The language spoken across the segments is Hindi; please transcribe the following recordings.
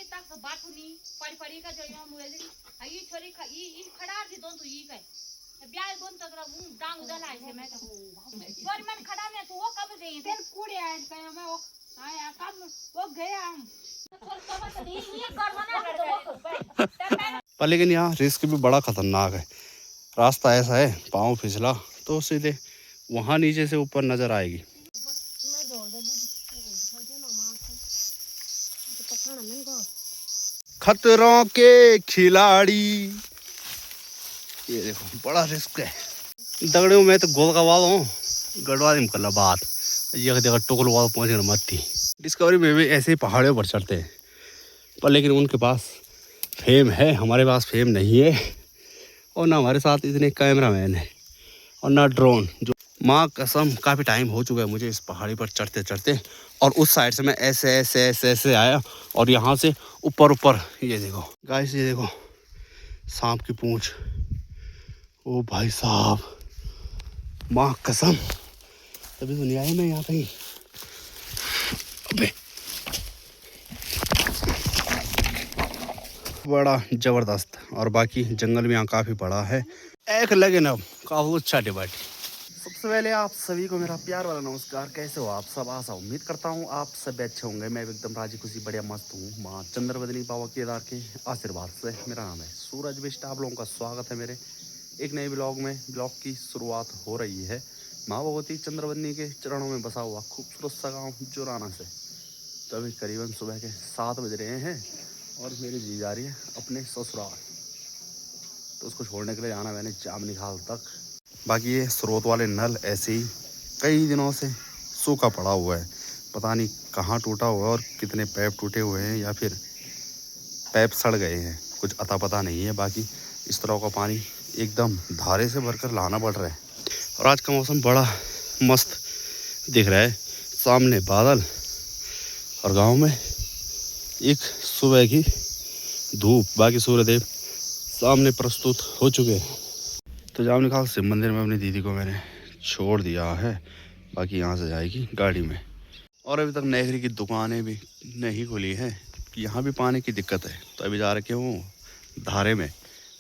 तक बाटुनी पड़ी पड़ी का जो यहाँ मुझे ये छोरी ये खड़ा थी दोन तू ये काय ब्याह दोन तक डांग उधर आए थे मैं तो छोरी मन खड़ा में तो वो कब गई तेल कूड़े आए थे मैं वो आया कब वो गया हम पर लेकिन यहाँ रिस्क भी बड़ा खतरनाक है। रास्ता ऐसा है, पाँव फिसला तो सीधे वहाँ नीचे से ऊपर नजर आएगी। खतरों के खिलाड़ी, ये देखो बड़ा रिस्क है। दगड़े में तो गोल का वाल हूँ गढ़वा में कल बात ये देखो टोकल वाल पहुँचने मत थी। डिस्कवरी में भी ऐसे ही पहाड़ियों पर चढ़ते हैं, पर लेकिन उनके पास फेम है, हमारे पास फेम नहीं है। और ना हमारे साथ इतने कैमरामैन है और ना ड्रोन। जो माँ कसम काफ़ी टाइम हो चुका है मुझे इस पहाड़ी पर चढ़ते चढ़ते, और उस साइड से मैं ऐसे ऐसे ऐसे ऐसे आया और यहाँ से ऊपर ऊपर ये देखो गाइस, ये देखो सांप की पूंछ। ओ भाई साहब, माँ कसम तभी तो नहीं आई मैं यहाँ कहीं। अबे बड़ा ज़बरदस्त, और बाकी जंगल भी यहाँ काफ़ी बड़ा है। एक लगे ना काफ़ी अच्छा डिबाटी। सबसे पहले आप सभी को मेरा प्यार वाला नमस्कार। कैसे हो आप सब? आशा उम्मीद करता हूँ आप सब अच्छे होंगे। मैं एकदम राजी खुशी बढ़िया मस्त हूँ। माँ चंद्रवदनी बाबा केदार के आशीर्वाद से। मेरा नाम है सूरज बिष्ट। आप लोगों का स्वागत है मेरे एक नए ब्लॉग में। ब्लॉग की शुरुआत हो रही है माँ भगवती चंद्रवदनी के चरणों में बसा हुआ खूबसूरत सा गाँव जोराना से। तो अभी करीबन सुबह के 7 बज रहे हैं और मेरी जी जा रही है अपने ससुराल। तो उसको छोड़ने के लिए जाना मैंने जामनी खाल तक। बाकी ये स्रोत वाले नल ऐसे ही कई दिनों से सूखा पड़ा हुआ है। पता नहीं कहाँ टूटा हुआ है और कितने पैप टूटे हुए हैं या फिर पैप सड़ गए हैं, कुछ अता पता नहीं है। बाकी इस तरह का पानी एकदम धारे से भरकर लाना पड़ रहा है। और आज का मौसम बड़ा मस्त दिख रहा है, सामने बादल और गांव में एक सुबह की धूप। बाकी सूर्यदेव सामने प्रस्तुत हो चुके हैं। तो जामनी खाल शिव मंदिर में अपनी दीदी को मैंने छोड़ दिया है। बाकी यहाँ से जाएगी गाड़ी में। और अभी तक नेहरी की दुकानें भी नहीं खुली हैं। यहाँ भी पानी की दिक्कत है, तो अभी जा रखे हूँ धारे में।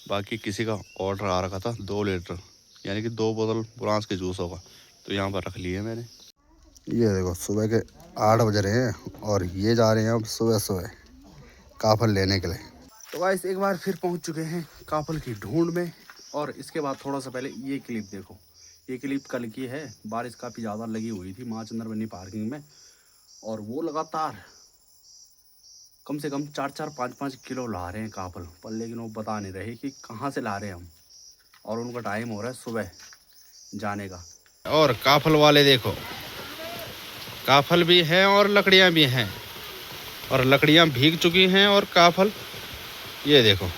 बाकी किसी का ऑर्डर आ रखा था 2 लीटर यानी कि 2 बोतल बुरांस के जूस होगा, तो यहाँ पर रख लिए मैंने। ये देखो सुबह के 8 बज रहे हैं और ये जा रहे हैं अब सुबह सुबह काफल लेने के लिए। तो गाइस एक बार फिर पहुँच चुके हैं काफल की ढूंढ में। और इसके बाद थोड़ा सा पहले ये क्लिप देखो। ये क्लिप कल की है, बारिश काफ़ी ज़्यादा लगी हुई थी माँ चंद्रवदनी पार्किंग में, और वो लगातार कम से कम 4-4, 5-5 किलो ला रहे हैं काफल पर, लेकिन वो बता नहीं रहे कि कहाँ से ला रहे हैं हम। और उनका टाइम हो रहा है सुबह जाने का। और काफल वाले देखो, काफल भी है और लकड़ियाँ भी हैं, और लकड़ियाँ भीग चुकी हैं और काफल ये देखो।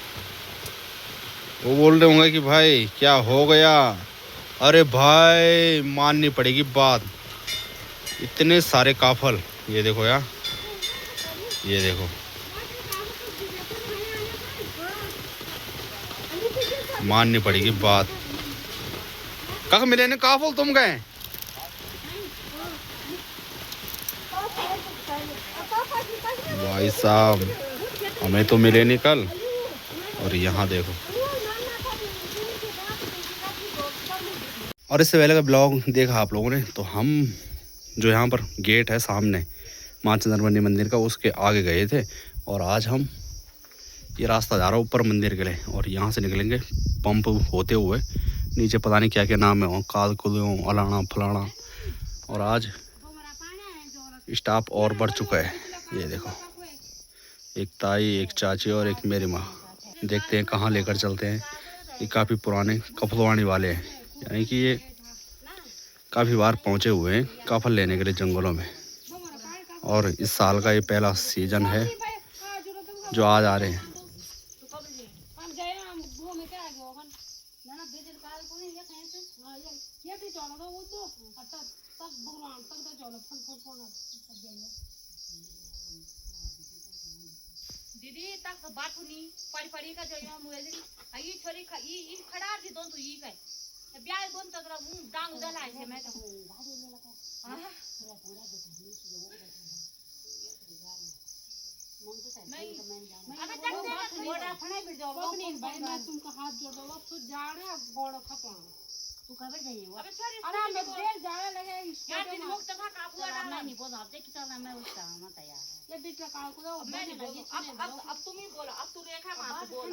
वो बोल रहे होंगे कि भाई क्या हो गया। अरे भाई माननी पड़ेगी बात, इतने सारे काफल। ये देखो यार, ये देखो माननी पड़ेगी बात। कहाँ मिले ने काफल तुम गए? भाई साहब हमें तो मिले नहीं कल। और यहाँ देखो, और इससे पहले का ब्लॉग देखा आप लोगों ने, तो हम जो यहाँ पर गेट है सामने माँ चंद्रवदनी मंदिर का, उसके आगे गए थे। और आज हम ये रास्ता जा रहा हूँ ऊपर मंदिर के लिए, और यहाँ से निकलेंगे पंप होते हुए नीचे। पता नहीं क्या क्या नाम है, काल कुलों अलाना फलाना। और आज स्टाफ और बढ़ चुका है। ये देखो, एक ताई, एक चाची और एक मेरी माँ। देखते हैं कहाँ लेकर चलते हैं। ये काफ़ी पुराने कफलवाणी वाले हैं, यानी कि ये काफ़ी बार पहुँचे हुए हैं काफल लेने के लिए जंगलों में। और इस साल का ये पहला सीज़न है जो आज आ रहे हैं। दीदी तक बाटुनी पड़ी पड़ी का जो यहाँ मुझे ये छोरी ये खड़ा थी दोन तू ये काय ब्याह दोन तक डांग उधर आए थे मैं तो अबे चल दे गोड़ा फणे बिड़ जाओ बकनी भाई मैं तुमको हाथ जोड़ दो तू जाने गोड़ा खपा तू खबर जाइए अबे छोरी अरे मैं देर जाने लगे यार दिन मुक्त था काफू वाला नहीं बोल आप देखी चलना मैं उसका मत यार ये बीच का काल को मैं नहीं लगी अब तुम ही बोलो अब तू रेखा मार बोल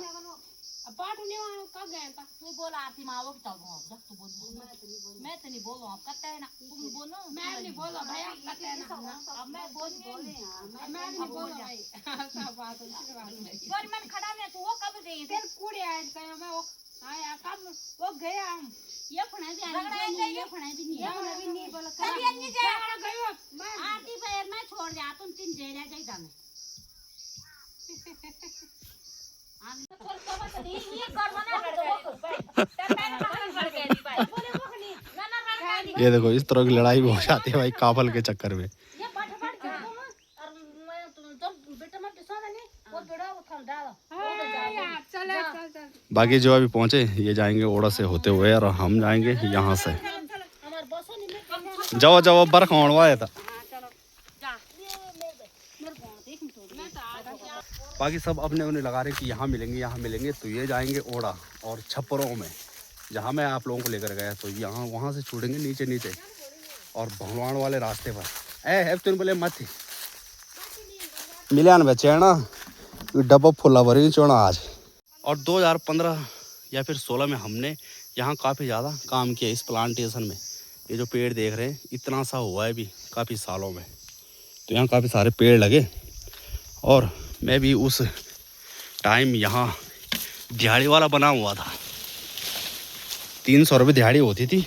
अब पाठ नहीं वहां कब गए था तू बोल आरती मावो तब जब तू बोल मैं तो नहीं बोलूं आप कहते हैं ना तुम बोलो मैं नहीं बोलो भाई आप कहते हैं ना अब मैं बोल मैं नहीं बोलो भाई सब बात उसी बात में पर मैं खड़ा में तू वो कब गई तेरे कूड़े आए कहीं मैं वो हां यार कब वो गया हम ये फणे भी नहीं ये फणे भी नहीं बोला कभी अन्नी जे गयो मैं आरती पैर में छोड़ जा तुम तीन जे जा जाई जाने ये देखो इस तरह की लड़ाई भी हो जाती है भाई काफल के चक्कर में। बाकी जो अभी पहुंचे ये जाएंगे ओड़ा से होते हुए और हम जाएंगे यहाँ से। जाओ जाओ बर्फ होने वाला था। बाकी सब अपने उन्हें लगा रहे कि यहाँ मिलेंगे तो ये जाएंगे ओड़ा और छप्परों में जहाँ मैं आप लोगों को लेकर गया तो यहाँ वहाँ से छूटेंगे नीचे और भगवान वाले रास्ते पर तुम बोले मत ही मिले बच्चे है ना डब्बा फुला भरी चोना आज। और 2015 या फिर 16 में हमने यहाँ काफ़ी ज़्यादा काम किया इस प्लांटेशन में। ये जो पेड़ देख रहे हैं इतना सा हुआ है भी काफ़ी सालों में, तो यहाँ काफ़ी सारे पेड़ लगे। और मैं भी उस टाइम यहाँ दिहाड़ी वाला बना हुआ था। 300 रुपये दिहाड़ी होती थी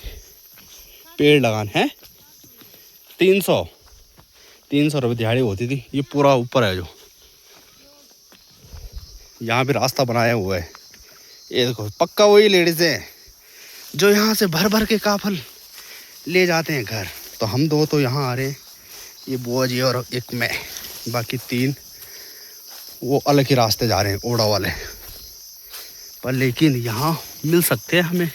पेड़ लगाने हैं। 300 रुपये दिहाड़ी होती थी। ये पूरा ऊपर है जो यहाँ भी रास्ता बनाया हुआ है। ये देखो पक्का वही लेडीज़ है जो यहाँ से भर भर के काफल ले जाते हैं घर। तो हम दो तो यहाँ आ रहे हैं, ये बुआ जी और एक मैं, बाकी 3 वो अलग ही रास्ते जा रहे हैं ओड़ा वाले। पर लेकिन यहाँ मिल सकते हैं हमें।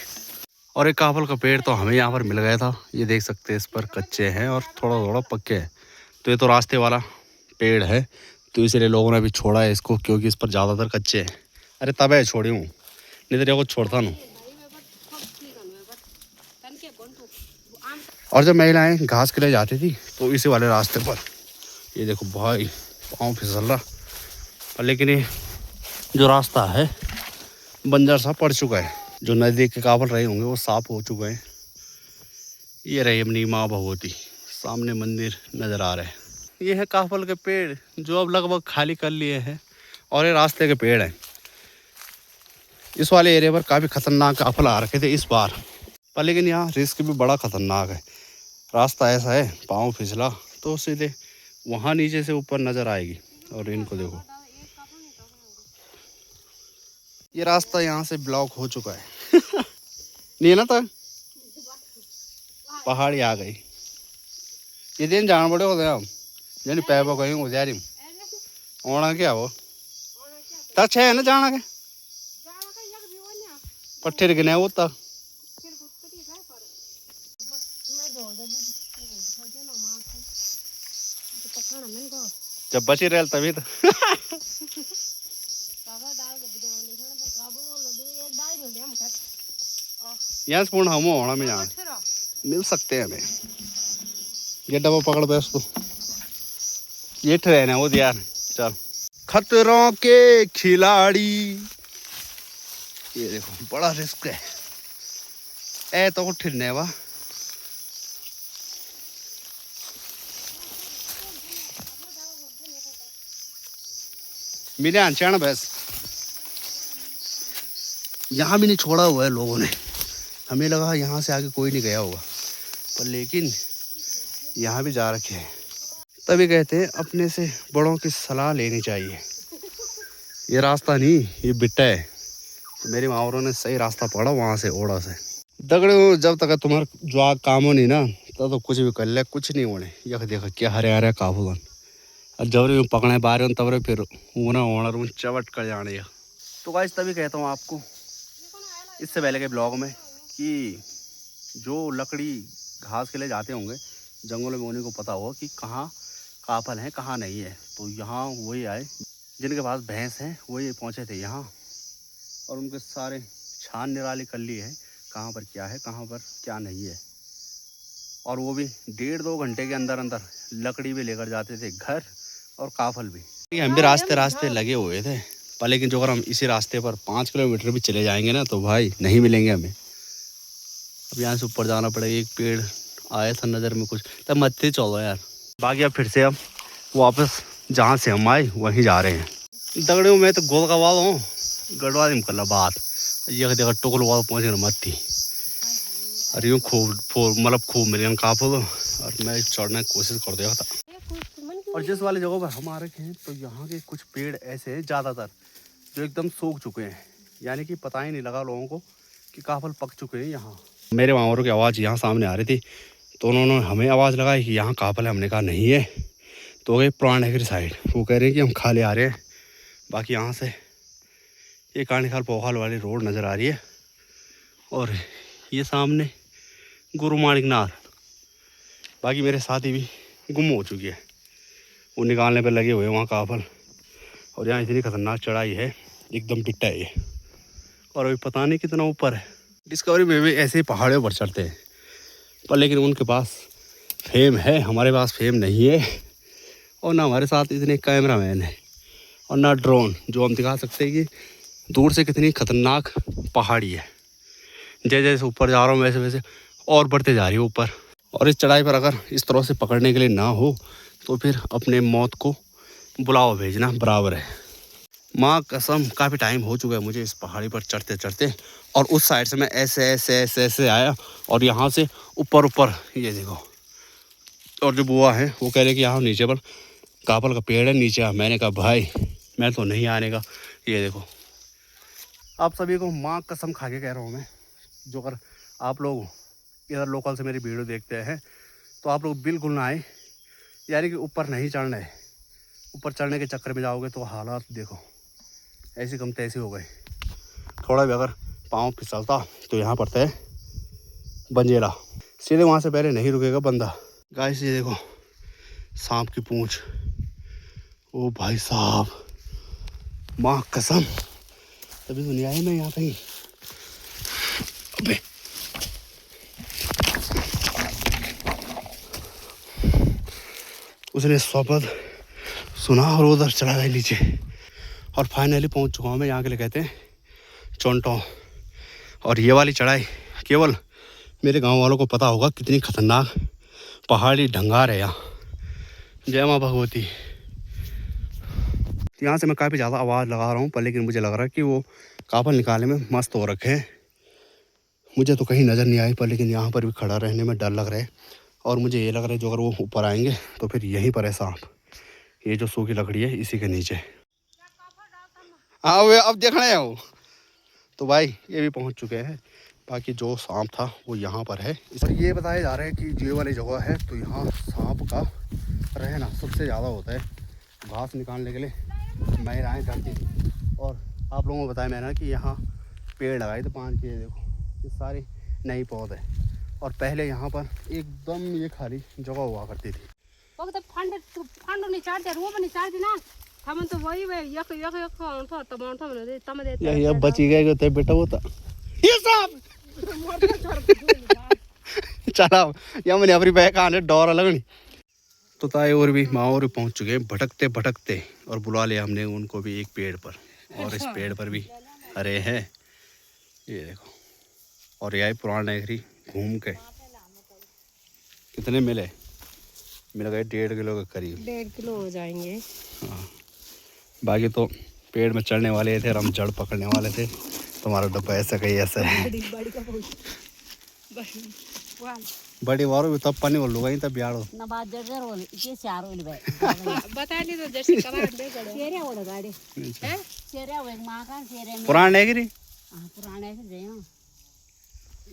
और एक काफल का पेड़ तो हमें यहाँ पर मिल गया था। ये देख सकते हैं इस पर कच्चे हैं और थोड़ा थोड़ा पक्के हैं। तो ये तो रास्ते वाला पेड़ है तो इसलिए लोगों ने अभी छोड़ा है इसको, क्योंकि इस पर ज़्यादातर कच्चे हैं। अरे तब है छोड़ी हूँ, नहीं तो को छोड़ता नहीं। और जब महिलाएं घास के लिए जाती थी तो इसी वाले रास्ते पर, ये देखो भाई पाँव फिसल रहा। पर लेकिन ये जो रास्ता है बंजर सा पड़ चुका है। जो नज़दीक के काफल रहे होंगे वो साफ हो चुके हैं। ये रही अपनी माँ भगवती, सामने मंदिर नज़र आ रहा है। ये है काफल के पेड़ जो अब लगभग खाली कर लिए हैं और ये रास्ते के पेड़ हैं। इस वाले एरिया पर काफ़ी खतरनाक काफल आ रखे थे इस बार। पर लेकिन यहाँ रिस्क भी बड़ा खतरनाक है। रास्ता ऐसा है पाँव फिसला तो सीधे वहाँ नीचे से ऊपर नज़र आएगी। और इनको देखो ये रास्ता यहाँ से ब्लॉक हो चुका है। नहीं ना तो पहाड़ी आ गई। ये दिन जान बड़े होते हैं हम यानी पैबा कहीं हो जा रही ओना क्या वो तक है ना जाना के पट्ठे गिने वो तक जब बची रहे तभी तो यहाँ से पूर्ण हम होना में जाना मिल सकते हैं हमें। ये डब्बा पकड़ दे उसको, ये ट्रेन है वो यार। चल खतरों के खिलाड़ी, ये देखो बड़ा रिस्क है ए तो उठने वा। मेरे आंचन बस यहाँ भी नहीं छोड़ा हुआ है लोगों ने। हमें लगा यहाँ से आगे कोई नहीं गया होगा, पर लेकिन यहाँ भी जा रखे हैं। तभी कहते हैं अपने से बड़ों की सलाह लेनी चाहिए। ये रास्ता नहीं ये बिट्टा है, तो मेरी मावरों ने सही रास्ता पकड़ा वहाँ से ओड़ा से। दगड़े जब तक तुम्हारा जो काम हो नहीं ना तब तो कुछ भी कर ले कुछ नहीं होने। यह देखो क्या हरे हरे काबूगन और जब पकड़े बारे तब फिर ऊना ओनर चवट कर जाने। तो गाइस तभी कहता हूँ आपको इससे पहले के ब्लॉग में कि जो लकड़ी घास के लिए जाते होंगे जंगलों में उन्हीं को पता होगा कि कहाँ काफल हैं कहाँ नहीं है। तो यहाँ वही आए जिनके पास भैंस हैं वही पहुँचे थे यहाँ, और उनके सारे छान निराली कर ली है कहाँ पर क्या है कहाँ पर क्या नहीं है। और वो भी 1.5-2 घंटे के अंदर अंदर लकड़ी भी लेकर जाते थे घर और काफल भी। हम भी रास्ते लगे हुए थे पर, लेकिन जो अगर हम इसी रास्ते पर 5 किलोमीटर भी चले जाएंगे ना तो भाई नहीं मिलेंगे हमें। अब यहाँ से ऊपर जाना पड़ेगा। एक पेड़ आया था नज़र में कुछ, तब मत ही चलो यार। बाकी अब फिर से हम वापस जहाँ से हम आए वहीं जा रहे हैं। दगड़ियों में तो गोल का वाल हूँ गढ़वा निकल बात ये देखा टोकल वाल पहुँच गए मत थी। अरे यूँ खूब मतलब खूब मिले काफल, और मैं चढ़ने की कोशिश कर दिया था। और जिस वाली जगह पर हम आ रखे हैं तो यहाँ के कुछ पेड़ ऐसे हैं ज़्यादातर जो एकदम सूख चुके हैं, यानी कि पता ही नहीं लगा लोगों को कि काफल पक चुके हैं यहाँ। मेरे मामों की आवाज़ यहाँ सामने आ रही थी तो उन्होंने हमें आवाज़ लगाई कि यहाँ काफल है। हमने कहा नहीं है, तो गए पुराने नगरी साइड। वो कह रहे हैं कि हम खाली आ रहे हैं। बाकी यहाँ से ये कानीखाल पोखाल वाली रोड नज़र आ रही है, और ये सामने गुरु माणिकनाथ। बाकी मेरे साथी भी गुम हो चुकी है, वो निकालने पर लगे हुए हैं वहाँ काफल। और यहाँ इतनी खतरनाक चढ़ाई है, एकदम पिट्टा है ये, और अभी पता नहीं कितना ऊपर है। डिस्कवरी में भी ऐसे ही पहाड़ों पर चढ़ते हैं पर, लेकिन उनके पास फेम है, हमारे पास फेम नहीं है। और ना हमारे साथ इतने कैमरामैन हैं और ना ड्रोन जो हम दिखा सकते हैं कि दूर से कितनी खतरनाक पहाड़ी है। जैसे जैसे ऊपर जा रहा हूँ वैसे वैसे और बढ़ते जा रही है ऊपर। और इस चढ़ाई पर अगर इस तरह से पकड़ने के लिए ना हो तो फिर अपने मौत को बुलावा भेजना बराबर है। माँ कसम काफ़ी टाइम हो चुका है मुझे इस पहाड़ी पर चढ़ते चढ़ते, और उस साइड से मैं ऐसे ऐसे ऐसे ऐसे आया और यहाँ से ऊपर ऊपर ये देखो। और जो बुआ है वो कह रहे कि यहाँ नीचे पर काफल का पेड़ है नीचे आ। मैंने कहा भाई मैं तो नहीं आने का। ये देखो आप सभी को माँ कसम खा के कह रहा हूँ मैं, जो अगर आप लोग इधर लोकल से मेरी वीडियो देखते हैं तो आप लोग बिल्कुल ना आए, यानी कि ऊपर नहीं चढ़ना है। ऊपर चढ़ने के चक्कर में जाओगे तो हालात देखो ऐसी कम तैसी हो गए। थोड़ा भी अगर पाँव फिसलता तो यहाँ पड़ता है बंजेरा, सीधे वहाँ से पहले नहीं रुकेगा बंदा। गाइस ये देखो सांप की पूंछ, ओ भाई साहब माँ कसम तभी तो नहीं आया मैं यहाँ कहीं। अबे उसने शपथ सुना और उधर चला गया नीचे, और फाइनली पहुँच चुका हूँ मैं यहाँ के लिए कहते हैं चोंटो। और ये वाली चढ़ाई केवल मेरे गांव वालों को पता होगा कितनी खतरनाक पहाड़ी ढंगार है यहाँ। जय माँ भगवती। यहाँ से मैं काफ़ी ज़्यादा आवाज़ लगा रहा हूँ पर, लेकिन मुझे लग रहा है कि वो काफल निकालने में मस्त हो रखे हैं। मुझे तो कहीं नज़र नहीं आई पर, लेकिन यहाँ पर भी खड़ा रहने में डर लग रहा है। और मुझे ये लग रहा है जो अगर वो ऊपर आएंगे तो फिर यहीं पर है सांप। ये जो सूखी लकड़ी है इसी के नीचे। हाँ वे अब देखना है वो तो भाई ये भी पहुँच चुके हैं। बाकी जो सांप था वो यहाँ पर है। और ये बताया जा रहा है कि ये वाली जगह है तो यहाँ सांप का रहना सबसे ज़्यादा होता है। घास निकालने के लिए महिलाएँ करती थी। और आप लोगों को बताया मैंने कि यहाँ पेड़ लगाए थे 5 के, देखो ये सारे नई पौधे। और पहले यहाँ पर एकदम ये खाली जगह हुआ करती थी। ये बची गए थे बेटा वो था ये सांप चला या मैंने अपनी बहन आने डोर लगनी। तो ताए और भी माँ और भी पहुँच चुके हैं भटकते भटकते, और बुला लिया हमने उनको भी एक पेड़ पर। और इस पेड़ पर भी हरे हैं ये देखो। और यही पुराना नगरी घूम के कितने मिले गए 1.5 किलो के करीब। 1.5 किलो हो जाएंगे। हाँ बाकी तो पेड़ में चढ़ने वाले थे और हम जड़ पकड़ने वाले थे। तुम्हारा डब्बा ऐसा कहीं ऐसा है बड़ी वारो भी तब पानी बोल लूँगा तब बिहारो ना बात जड़ रोल ये चार रोल भाई बता नहीं तो जैसे करा दे गड़े शेरे ओड़ गाड़ी हैं शेरे ओड़ मां का शेरे में पुराना नगरी। हां पुराना है जयो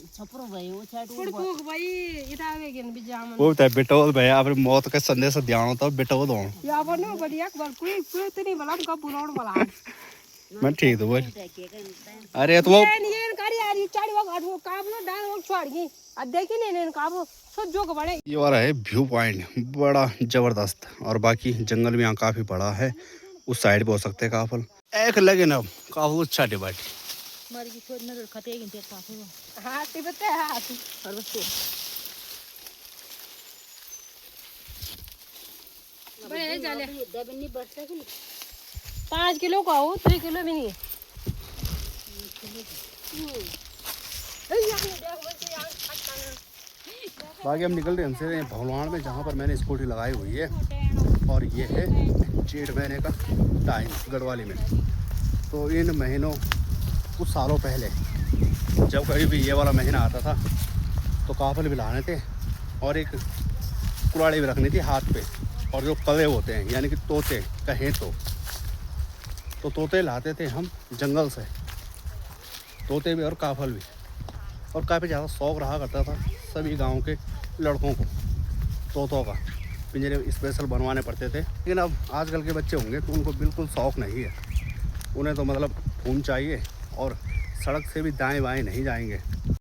छपरो भाई वो छाट को भाई इतावे गेन बिजाम वो तब बेटा भाई अब मौत का संदेश ध्यान होता बेटा वो दो या बनो बढ़िया बार कोई तो नहीं बलम का बुलाउन वाला मैं ठीक तो बोल। अरे तो वो ये कारी आ रही चाड़ी वो घाट वो काबलो डाल वो छोड़ गई अब देखी नहीं काबो सब जो बड़े ये वाला है व्यू पॉइंट, बड़ा जबरदस्त। और बाकी जंगल भी यहाँ काफी बड़ा है, उस साइड पे हो सकते हैं काफल एक लगे ना काफल छाटे बाटी। मर की छोड़ में खते गिनते काफी हाथी बते हाथी और बच्चे बड़े जाले 5 किलो का हो 3 किलो भी नहीं बाकी हम निकल रहे हैं हमसे भगवान में, जहाँ पर मैंने स्कूटी लगाई हुई है। और ये है जेठ महीने का टाइम गढ़वाली में। तो इन महीनों कुछ सालों पहले जब कभी भी ये वाला महीना आता था तो काफल भी लाने थे और एक कुराड़ी भी रखनी थी हाथ पे। और जो कौवे होते हैं यानी कि तोते कहें तो तोते लाते थे हम जंगल से, तोते भी और काफल भी। और काफ़ी ज़्यादा शौक़ रहा करता था सभी गांव के लड़कों को तोतों का, पिंजरे स्पेशल बनवाने पड़ते थे। लेकिन अब आजकल के बच्चे होंगे तो उनको बिल्कुल शौक़ नहीं है, उन्हें तो मतलब फ़ोन चाहिए और सड़क से भी दाएं बाएं नहीं जाएंगे।